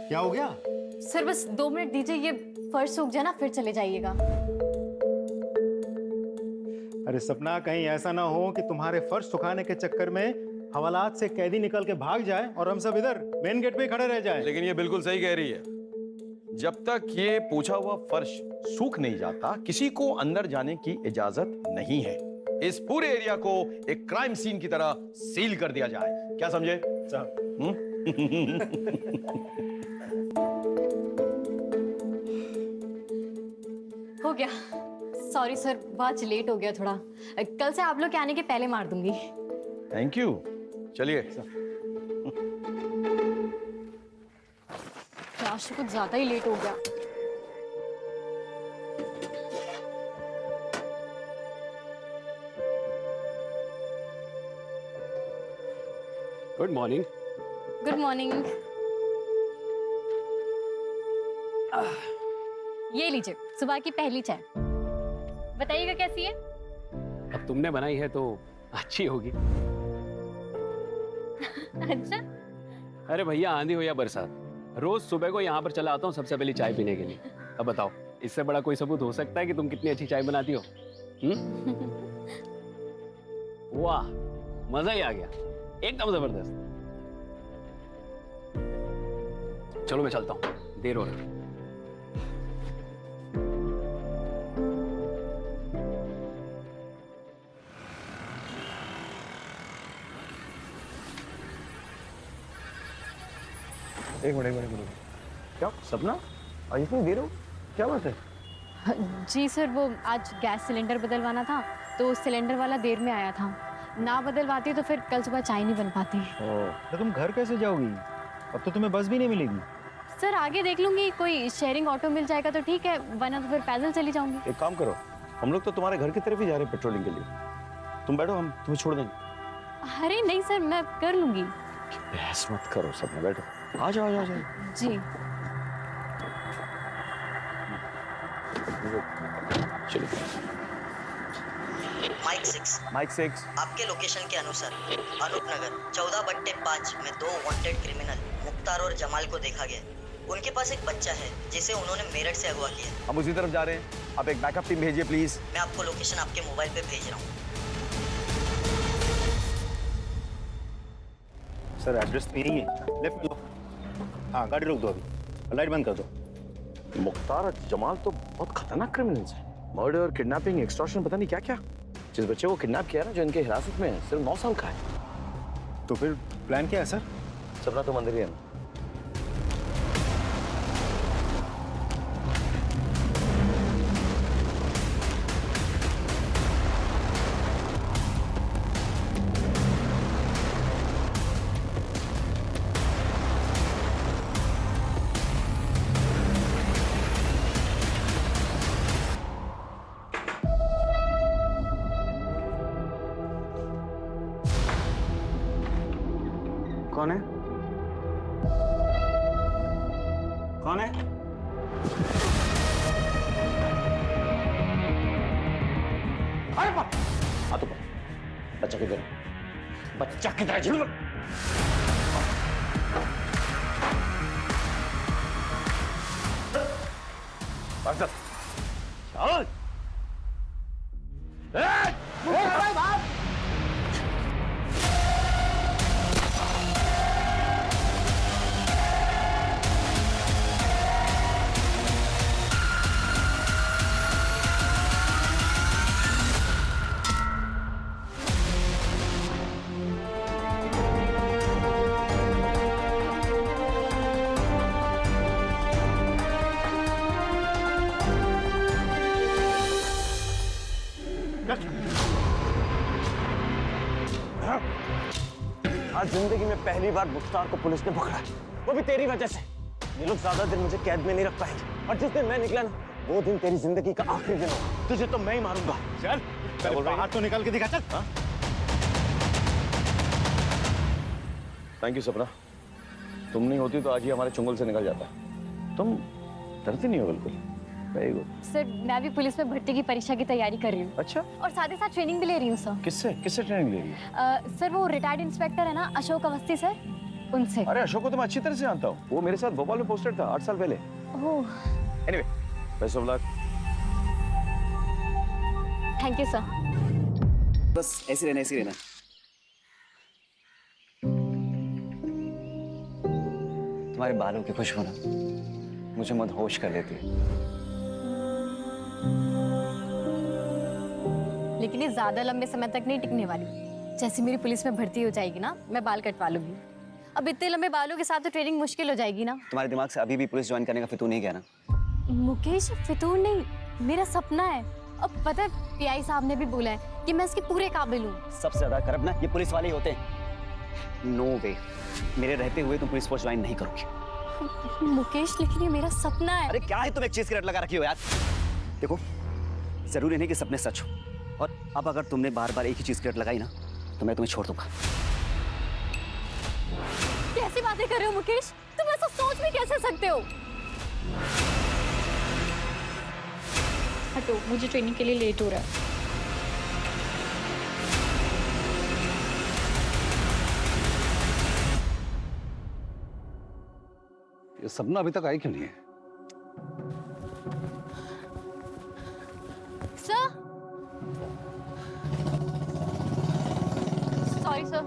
क्या हो गया? सर बस 2 मिनट दीजिए, ये फर्श सूख जाए ना फिर चले जाइएगा। अरे सपना, कहीं ऐसा ना हो कि तुम्हारे फर्श सुखाने के चक्कर में हवालात से कैदी निकल के भाग जाए और हम सब इधर मेन गेट पे ही खड़े रह जाएं। लेकिन ये बिल्कुल सही कह रही है। जब तक ये पूछा हुआ फर्श सूख नहीं जाता, किसी को अंदर जाने की इजाजत नहीं है। इस पूरे एरिया को एक क्राइम सीन की तरह सील कर दिया जाए। क्या समझे? हो गया। सॉरी सर, बहुत लेट हो गया थोड़ा। कल से आप लोग के आने के पहले मार दूंगी। Thank you. चलिए। आज तो कुछ ज्यादा ही लेट हो गया। Good morning. Good morning. ये लीजिए सुबह की पहली चाय। बताइएगा कैसी है? अब तुमने बनाई है तो अच्छी होगी। अच्छा। अरे भैया, आंधी हो या बरसात, रोज सुबह को यहाँ पर चला आता हूँ सबसे पहले चाय पीने के लिए। अब बताओ, इससे बड़ा कोई सबूत हो सकता है कि तुम कितनी अच्छी चाय बनाती हो? वाह, मजा ही आ गया, एकदम जबरदस्त। चलो मैं चलता हूँ, देर हो रही है। एक मिनट। क्या सपना, आज इतनी देर हो? क्या बात है? जी सर, वो आज गैस सिलेंडर बदलवाना था तो सिलेंडर वाला देर में आया था। ना बदलवाती तो फिर कल सुबह चाय नहीं बन पाती। तो तुम घर कैसे जाओगी? अब तो तुम्हें बस भी नहीं मिलेगी। सर आगे देख लूंगी, कोई शेयरिंग ऑटो मिल जाएगा तो ठीक है, वरना तो फिर पैदल चली जाऊंगी। एक काम करो, हम लोग तो तुम्हारे घर की तरफ ही जा रहे हैं पेट्रोलिंग के लिए। तुम बैठो, हम तुम्हें छोड़ देंगे। अरे नहीं सर, मैं कर लूंगी। बहस मत करो सपना, बैठो। आ जाओ। जी। चलिए। Mike 6 mike 6। आपके लोकेशन के अनुसार अनूप नगर 14/5 में 2 वांटेड क्रिमिनल मुख्तार और जमाल को देखा गया। उनके पास एक बच्चा है जिसे उन्होंने मेरठ से अगवा किया। हम उसी तरफ जा रहे हैं, आप एक बैकअप टीम भेजिए प्लीज। मैं आपको लोकेशन आपके मोबाइल पे भेज रहा हूँ। सर एड्रेस तो यही है, लेफ्ट लो। हाँ, गाड़ी रोक दो अभी, लाइट बंद कर दो। मुख्तार और जमाल तो बहुत खतरनाक क्रिमिनल्स हैं। मर्डर, किडनैपिंग, एक्सटॉर्शन, पता नहीं क्या क्या। जिस बच्चे को किडनैप किया ना, जो इनके हिरासत में है, सिर्फ 9 साल का है। तो फिर प्लान क्या है सर? सपना तुम अंदर ही है ना? कौन है? कौन है? अरे बाप! हाँ तो बच्चा किधर है? बच्चा किधर है? झूठ! चल! आज जिंदगी में पहली बार मुख्तार को पुलिस ने पकड़ा, वो भी तेरी वजह से। ये लोग ज्यादा दिन मुझे कैद में नहीं रख पाएंगे, और जिस दिन मैं निकला ना, वो दिन तेरी जिंदगी का आखिरी दिन होगा। तुझे तो मैं ही मारूंगा। चल, पहले बाहर तो निकल के दिखा। चल। थैंक यू सपना, तुम नहीं होती तो आज ही हमारे चुंगल से निकल जाता। तुम डरती नहीं हो बिल्कुल। Very good. सर मैं भी पुलिस में भर्ती की परीक्षा की तैयारी कर रही हूँ। अच्छा, और साथ ही साथ ट्रेनिंग भी ले रही हूँ सर। किससे ट्रेनिंग ले रही है? सर वो रिटायर्ड इंस्पेक्टर है ना, अशोक अवस्थी सर, उनसे। अरे अशोक को तो मैं अच्छी तरह से जानता हूँ, वो मेरे साथ भोपाल में पोस्टेड था 8 साल पहले। Oh, anyway, best of luck. Thank you sir. बस ऐसे रहना, ऐसे रहना। तुम्हारे बालों की खुशबू ना मुझे मदहोश कर देती है। लेकिन ये ज्यादा लंबे समय तक नहीं टिकने वाली। जैसे मेरी पुलिस में भर्ती हो जाएगी ना, मैं बाल कटवा लूंगी। अब इतने लंबे बालों के साथ तो ट्रेनिंग मुश्किल हो जाएगी ना। तुम्हारे दिमाग से अभी भी पुलिस ज्वाइन करने का फितूर नहीं गया ना? मुकेश, फितूर नहीं, मेरा सपना है। अब पता है पीआई साहब ने भी बोला है कि मैं इसके पूरे काबिल हूँ। सबसे ज्यादा करप्ट ना ये पुलिस वाले ही होते हैं। नो वे, मेरे रहते हुए तुम पुलिस फोर्स ज्वाइन नहीं करोगे। मुकेश, लेकिन ये मेरा सपना है। अरे क्या है, तुम एक चीज की रट लगा रखी हो यार। देखो, जरूरी नहीं कि सपने सच हो, और अब अगर तुमने बार बार एक ही चीज की रट लगाई ना तो मैं तुम्हें छोड़ दूंगा। कैसी बातें कर रहे हो मुकेश? तुम ऐसा सोच भी कैसे सकते हो? हटो, मुझे ट्रेनिंग के लिए लेट हो रहा है। ये सपना अभी तक आई क्यों नहीं है? Sir, sorry sir.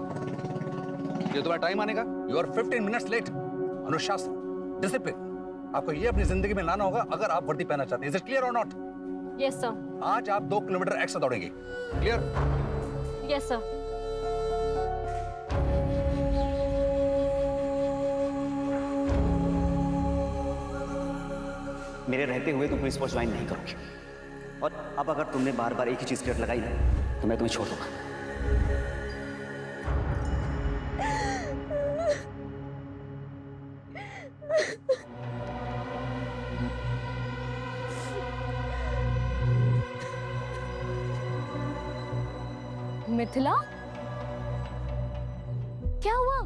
ये तुम्हारा टाइम आने का? You are 15 minutes late. अनुशासन, डिसिप्लिन, आपको ये अपनी जिंदगी में लाना होगा अगर आप वर्दी पहनना चाहते हैं। इज इट क्लियर और नॉट? Yes sir. आज आप 2 किलोमीटर एक्स्ट्रा दौड़ेंगे। क्लियर? Yes sir. मेरे रहते हुए तुम पुलिस फोर्स ज्वाइन नहीं करोगे, और अब अगर तुमने बार बार एक ही चीज की रट लगाई ना तो मैं तुम्हें छोड़ दूंगा। मिथिला, क्या हुआ?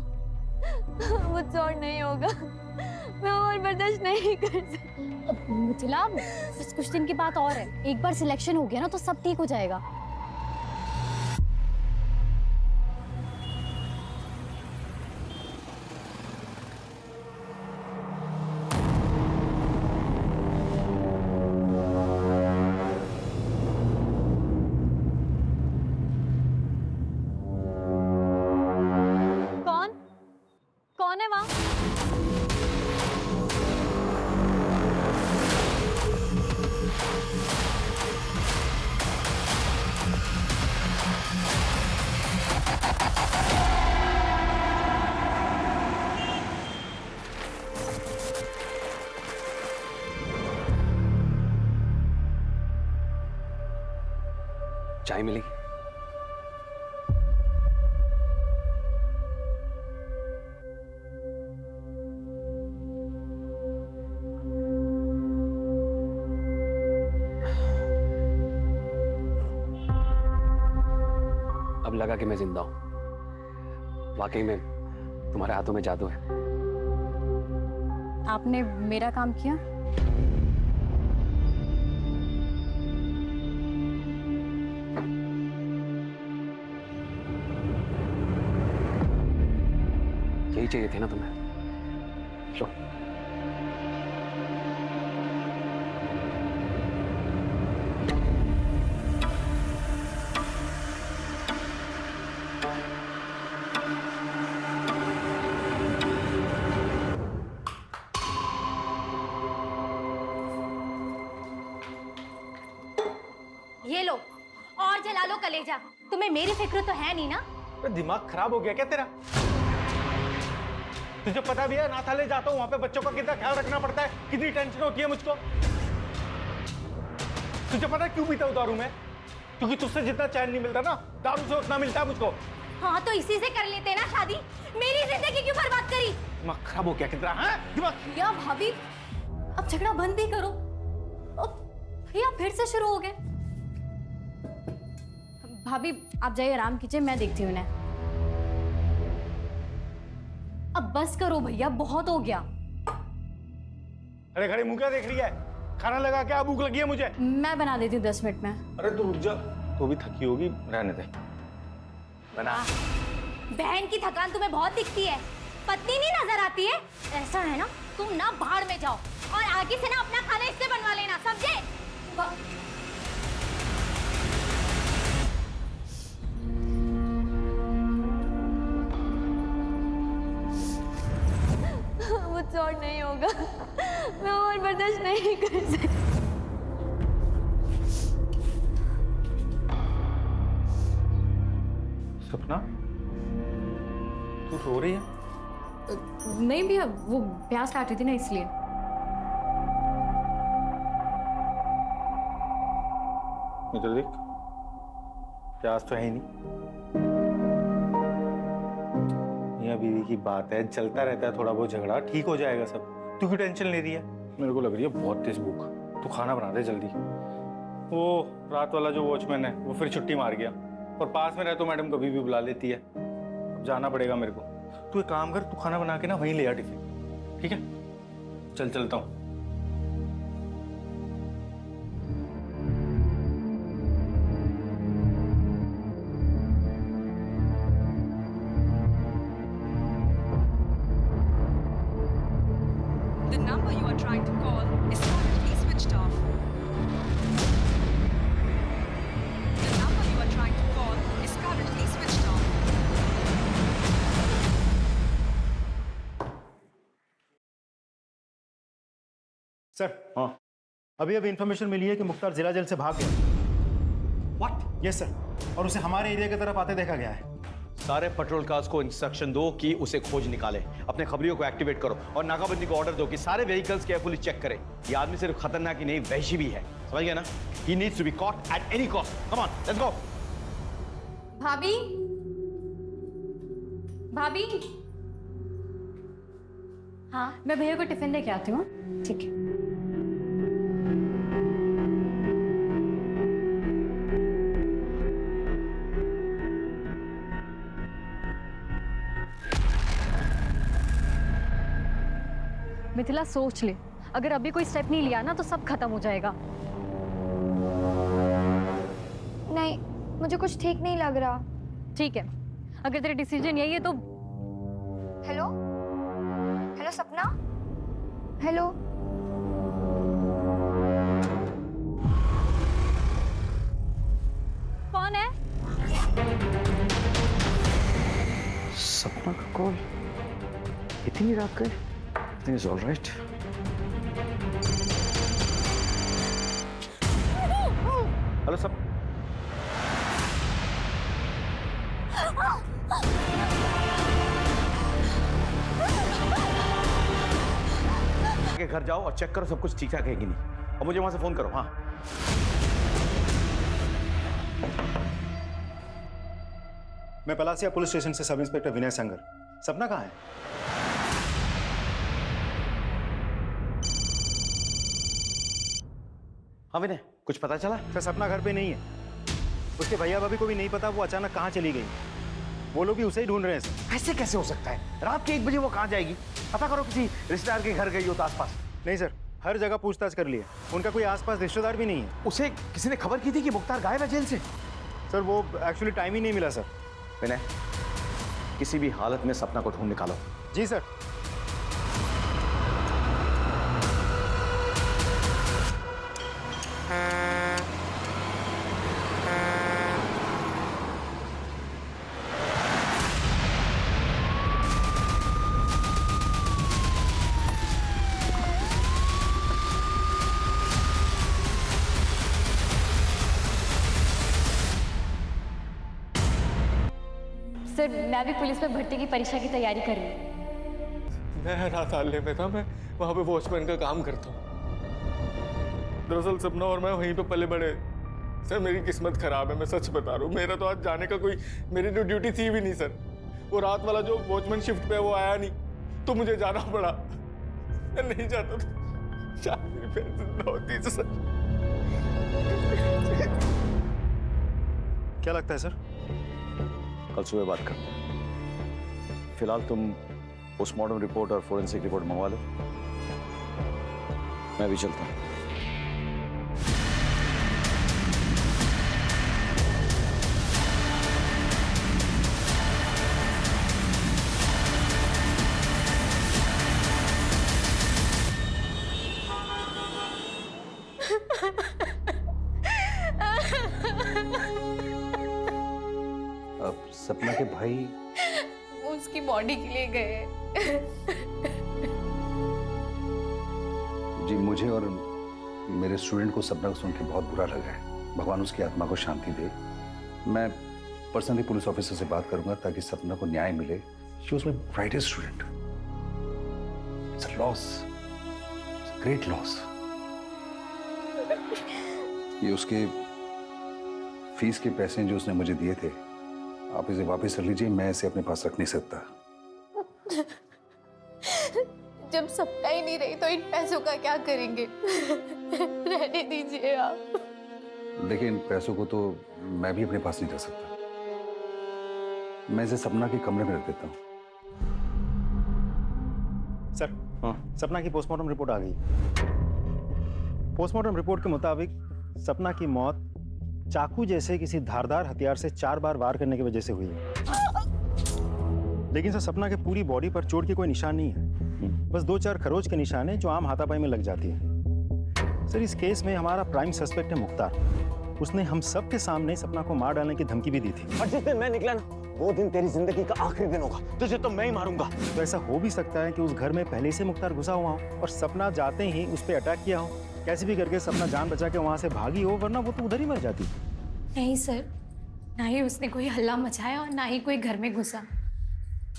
मुझसे और नहीं होगा, मैं और बर्दाश्त नहीं कर सकती। मिथिला, बस कुछ दिन की बात और है। एक बार सिलेक्शन हो गया ना तो सब ठीक हो जाएगा। कौन कौन है वहां? चाय मिलेगी? अब लगा कि मैं जिंदा हूं। वाकई में तुम्हारे हाथों में जादू है। आपने मेरा काम किया। यही चाहिए थे ना तुम्हें। लो। ये लो, और जला लो कलेजा। तुम्हें मेरी फिक्र तो है नहीं ना? तो दिमाग खराब हो गया क्या तेरा? तुझे पता भी है नाथाले जाता हूँ, वहां पे बच्चों का कितना ख्याल रखना पड़ता है, कितनी टेंशन होती है मुझको। तुझे पता है क्यों पीता हूँ दारू में? क्योंकि तुझसे जितना चैन नहीं मिलता ना, दारू से उतना मिलता है मुझको। हाँ तो इसी से कर लेते ना शादी। मेरी जिंदगी क्यों बर्बाद करी? दिमाग खराब हो गया कितना? दिमाग। या भाभी, अब झगड़ा बंद भी करो। अब या फिर से शुरू हो गए। भाभी आप जाइए, आराम कीजिए, मैं देखती हूँ उन्हें। अब बस करो भैया, बहुत हो गया। अरे खड़े मुंह क्या देख रही है? खाना लगा के भूख लगी है मुझे। मैं बना देती हूँ 10 मिनट में। अरे तू रुक जा, तू भी थकी होगी, रहने दे। बना। बहन की थकान तुम्हें बहुत दिखती है। पत्नी नहीं नजर आती है? ऐसा है ना, तुम ना भाड़ में जाओ और आगे से ना अपना खाना इससे बनवा लेना, समझे? मुझसे और नहीं होगा, मैं और बर्दाश्त नहीं कर सकती। सपना, तू रो रही है? नहीं भैया, वो प्याज काट रही थी ना इसलिए। इधर देख, प्याज तो है ही नहीं। मियां बीवी की बात है, चलता रहता है थोड़ा बहुत झगड़ा, ठीक हो जाएगा सब। तू क्यों टेंशन ले रही है? मेरे को लग रही है बहुत तेज भूख। तू खाना बना दे जल्दी। वो रात वाला जो वॉचमैन है वो फिर छुट्टी मार गया, और पास में रहे तो मैडम कभी भी बुला लेती है। अब जाना पड़ेगा मेरे को। तू एक काम कर, तू खाना बना के ना वहीं ले आ टिफिन, ठीक है? चल चलता हूँ। The number you are trying to call is currently switched off. The number you are trying to call is currently switched off. Sir, हाँ, अभी इंफॉर्मेशन मिली है कि मुख्तार जिला जेल से भाग गया। व्हाट? यस सर, और उसे हमारे एरिया की तरफ आते देखा गया है। सारे पेट्रोल कार्स को इंस्ट्रक्शन दो कि उसे खोज निकाले। अपने खबरियों को एक्टिवेट करो और नाकाबंदी को ऑर्डर दो कि सारे व्हीकल्स केयरफुली चेक करें। ये आदमी सिर्फ खतरनाक ही नहीं, वहशी भी है, समझ गया ना? He needs to be caught at any cost. Come on, let's go. भाभी, भाभी, हाँ, मैं भैया को टिफिन लेके आती हूँ। ठीक है। मिथिला, सोच ले, अगर अभी कोई स्टेप नहीं लिया ना तो सब खत्म हो जाएगा। नहीं, मुझे कुछ ठीक नहीं लग रहा। ठीक है, अगर तेरा डिसीजन यही है तो। हेलो, हेलो सपना, हेलो। कौन है? सपना का कॉल इतनी रात को? Everything is all right. Hello सब, के घर जाओ और चेक करो सब कुछ ठीक ठाक है कि नहीं, और मुझे वहां से फोन करो। हाँ, मैं पलासिया पुलिस स्टेशन से सब इंस्पेक्टर विनय संगर। सपना कहाँ है? हाँ विनय, कुछ पता चला? सर, सपना घर पे नहीं है। उसके भैया भाभी को भी नहीं पता वो अचानक कहाँ चली गई। वो लोग भी उसे ही ढूंढ रहे हैं सर। ऐसे कैसे हो सकता है? रात के 1 बजे वो कहाँ जाएगी? पता करो, किसी रिश्तेदार के घर गई हो तो आसपास। नहीं सर, हर जगह पूछताछ कर लिए, उनका कोई आसपास रिश्तेदार भी नहीं है। उसे किसी ने खबर की थी कि मुख्तार गायब है जेल से? सर, वो एक्चुअली टाइम ही नहीं मिला सर। विनय, किसी भी हालत में सपना को ढूंढ निकालो। जी सर। सर, मैं भी पुलिस में भर्ती की परीक्षा की तैयारी कर रही हूँ। मैं रात हाले में था, मैं वहाँ पे वॉचमैन का काम करता हूँ। दरअसल सपना और मैं वहीं पे पले बड़े। सर, मेरी किस्मत खराब है, मैं सच बता रहा हूँ। मेरा तो आज जाने का कोई, मेरी तो ड्यूटी थी भी नहीं सर। वो रात वाला जो वॉचमैन शिफ्ट पे है वो आया नहीं, तो मुझे जाना पड़ा। मैं नहीं जाता तो शायद मेरी बहन जिंदा होती सर। क्या लगता है सर? कल सुबह बात करते हैं। फिलहाल तुम पोस्टमार्टम रिपोर्ट और फोरेंसिक रिपोर्ट मंगवा लो, मैं भी चलता हूँ। अब सपना के भाई वो उसकी बॉडी के लिए गए। जी, मुझे और मेरे स्टूडेंट को सपना को सुन के बहुत बुरा लगा है। भगवान उसकी आत्मा को शांति दे। मैं पर्सनली पुलिस ऑफिसर से बात करूंगा ताकि सपना को न्याय मिले। She was my brightest student. It's a loss, great loss. ये उसके फीस के पैसे जो उसने मुझे दिए थे, आप इसे वापस कर लीजिए। मैं इसे अपने पास रख नहीं सकता। जब सपना ही नहीं रही तो इन पैसों का क्या करेंगे? रहने दीजिए आप। देखिए, इन पैसों को तो मैं भी अपने पास नहीं रख सकता। मैं इसे सपना के कमरे में रख देता हूँ। सर, सपना की पोस्टमार्टम रिपोर्ट आ गई। पोस्टमार्टम रिपोर्ट के मुताबिक सपना की मौत चाकू जैसे किसी धारदार हथियार से 4 बार वार करने की वजह से हुई है। लेकिन सर, सपना के पूरी बॉडी पर चोट के कोई निशान नहीं है। बस 2-4 खरोच के निशान है जो आम हाथापाई में लग जाती है। सर, इस केस में हमारा प्राइम सस्पेक्ट है मुख्तार। उसने हम सब के सामने सपना को मार डालने की धमकी भी दी थी। और जिस दिन मैं निकला ना, वो दिन तेरी जिंदगी का आखिरी दिन होगा। तुझे तो मैं ही मारूंगा। तो ऐसा हो भी सकता है कि उस घर में पहले से मुख्तार घुसा हुआ हो और सपना जाते ही उस पर अटैक किया हो। कैसे भी करके सपना जान बचा के वहां से भागी हो, वरना वो तो उधर ही मर जाती। नहीं सर, ना ही उसने कोई हल्ला मचाया और ना ही कोई घर में घुसा।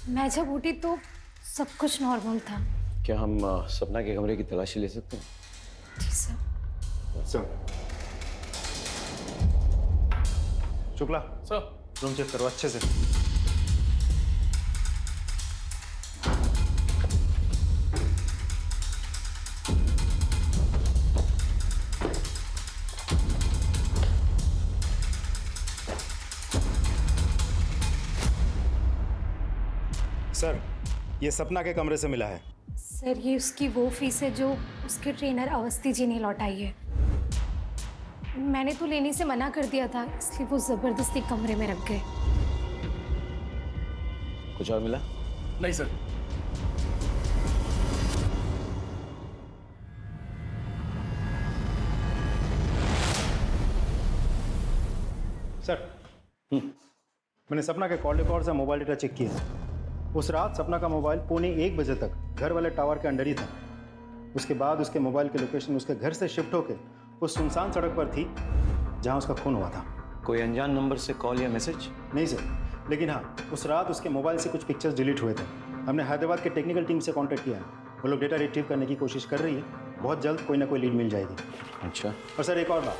मैं जब उठी तो सब कुछ नॉर्मल था। क्या हम सपना के कमरे की तलाशी ले सकते हैं? जी sir. Sir, Shukla sir, room check करो अच्छे से। सर, ये सपना के कमरे से मिला है। सर, ये उसकी वो फीस है जो उसके ट्रेनर अवस्थी जी ने लौटाई है। मैंने तो लेने से मना कर दिया था, इसलिए वो जबरदस्ती कमरे में रख गए। कुछ और मिला? नहीं सर। सर, मैंने सपना के कॉल रिकॉर्ड से मोबाइल डेटा चेक किया। उस रात सपना का मोबाइल 1:15 बजे तक घर वाले टावर के अंडर ही था। उसके बाद उसके मोबाइल की लोकेशन उसके घर से शिफ्ट होकर उस सुनसान सड़क पर थी जहां उसका खून हुआ था। कोई अनजान नंबर से कॉल या मैसेज? नहीं सर, लेकिन हाँ, उस रात उसके मोबाइल से कुछ पिक्चर्स डिलीट हुए थे। हमने हैदराबाद के टेक्निकल टीम से कांटेक्ट किया है। वो लोग डेटा रिट्रीव करने की कोशिश कर रही है। बहुत जल्द कोई ना कोई लीड मिल जाएगी। अच्छा। और सर, एक और बात,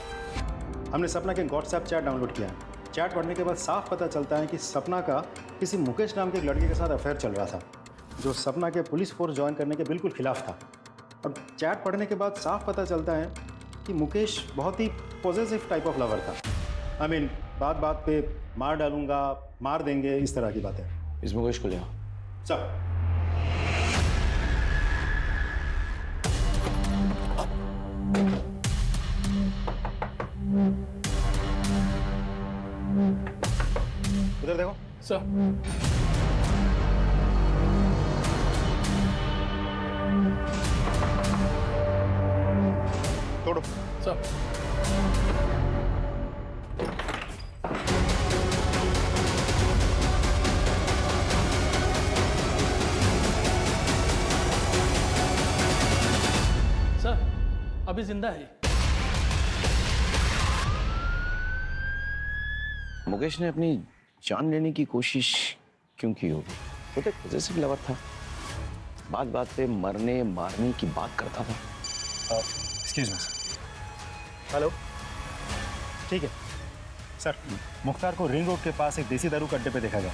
हमने सपना के व्हाट्सएप चैट डाउनलोड किया है। चैट पढ़ने के बाद साफ पता चलता है कि सपना का किसी मुकेश नाम के एक लड़के के साथ अफेयर चल रहा था, जो सपना के पुलिस फोर्स ज्वाइन करने के बिल्कुल खिलाफ था। और चैट पढ़ने के बाद साफ पता चलता है कि मुकेश बहुत ही पॉजिटिव टाइप ऑफ लवर था। आई मीन, बात बात पे मार डालूंगा, मार देंगे, इस तरह की बातें। इस मुकेश को ले आओ। सर, उधर देखो। सर, तोड़ो। सर, सर, अभी जिंदा है। मुकेश ने अपनी जान लेने की कोशिश क्यों की होगी? वो तो पॉजिटिव लवर था, बात बात पे मरने मारने की बात करता था। Excuse me sir. हेलो, ठीक है सर। मुख्तार को रिंग रोड के पास एक देसी दारू के अड्डे पे देखा गया।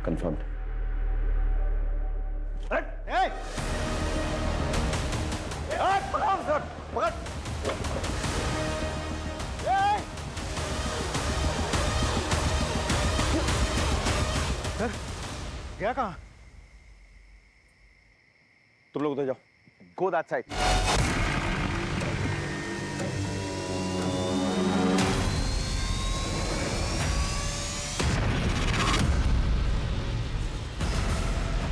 कंफर्म्ड। गया कहाँ? तुम लोग उधर जाओ, गो दैट साइड।